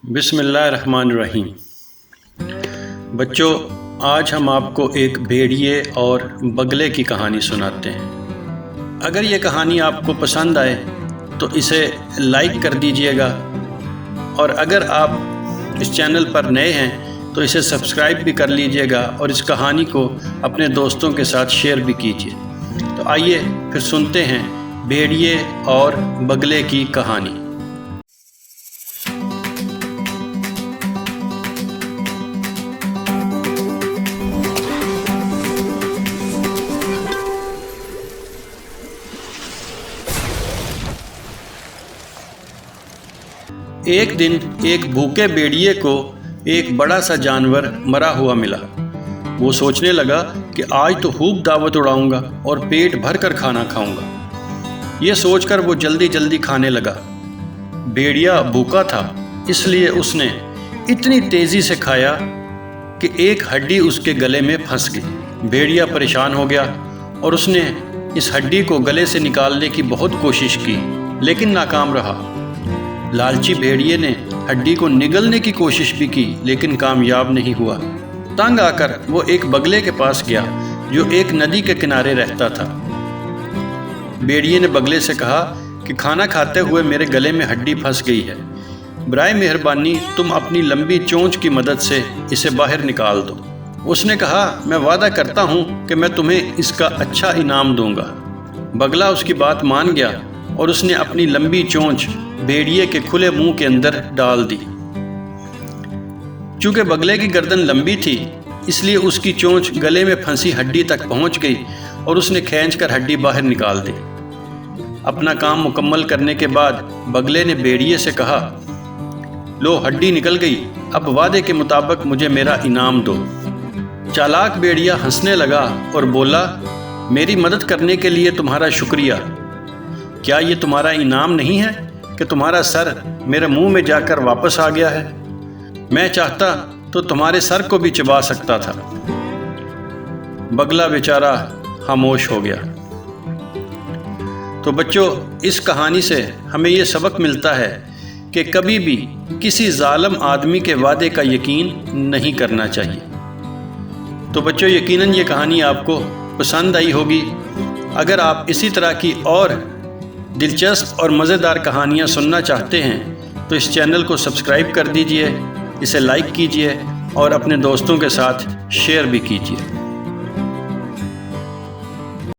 बिस्मिल्लाहिर्रहमानिर्रहीम। बच्चों, आज हम आपको एक भेड़िए और बगले की कहानी सुनाते हैं। अगर ये कहानी आपको पसंद आए तो इसे लाइक कर दीजिएगा, और अगर आप इस चैनल पर नए हैं तो इसे सब्सक्राइब भी कर लीजिएगा और इस कहानी को अपने दोस्तों के साथ शेयर भी कीजिए। तो आइए फिर सुनते हैं भेड़िए और बगले की कहानी। एक दिन एक भूखे भेड़िए को एक बड़ा सा जानवर मरा हुआ मिला। वो सोचने लगा कि आज तो खूब दावत उड़ाऊंगा और पेट भर कर खाना खाऊंगा। ये सोचकर वो जल्दी जल्दी खाने लगा। भेड़िया भूखा था, इसलिए उसने इतनी तेज़ी से खाया कि एक हड्डी उसके गले में फंस गई। भेड़िया परेशान हो गया और उसने इस हड्डी को गले से निकालने की बहुत कोशिश की, लेकिन नाकाम रहा। लालची भेड़िए ने हड्डी को निगलने की कोशिश भी की, लेकिन कामयाब नहीं हुआ। तंग आकर वो एक बगले के पास गया जो एक नदी के किनारे रहता था। भेड़िए ने बगले से कहा कि खाना खाते हुए मेरे गले में हड्डी फंस गई है, बराए मेहरबानी तुम अपनी लंबी चोंच की मदद से इसे बाहर निकाल दो। उसने कहा, मैं वादा करता हूँ कि मैं तुम्हें इसका अच्छा इनाम दूंगा। बगला उसकी बात मान गया और उसने अपनी लंबी चोंच भेड़िए के खुले मुंह के अंदर डाल दी। चूंकि बगले की गर्दन लंबी थी, इसलिए उसकी चोंच गले में फंसी हड्डी तक पहुंच गई और उसने खींचकर हड्डी बाहर निकाल दी। अपना काम मुकम्मल करने के बाद बगले ने भेड़िए से कहा, लो हड्डी निकल गई, अब वादे के मुताबिक मुझे मेरा इनाम दो। चालाक भेड़िया हंसने लगा और बोला, मेरी मदद करने के लिए तुम्हारा शुक्रिया। क्या ये तुम्हारा इनाम नहीं है कि तुम्हारा सर मेरे मुंह में जाकर वापस आ गया है? मैं चाहता तो तुम्हारे सर को भी चबा सकता था। बगला बेचारा खामोश हो गया। तो बच्चों, इस कहानी से हमें ये सबक मिलता है कि कभी भी किसी जालिम आदमी के वादे का यकीन नहीं करना चाहिए। तो बच्चों, यकीनन ये कहानी आपको पसंद आई होगी। अगर आप इसी तरह की और दिलचस्प और मज़ेदार कहानियाँ सुनना चाहते हैं तो इस चैनल को सब्सक्राइब कर दीजिए, इसे लाइक कीजिए और अपने दोस्तों के साथ शेयर भी कीजिए।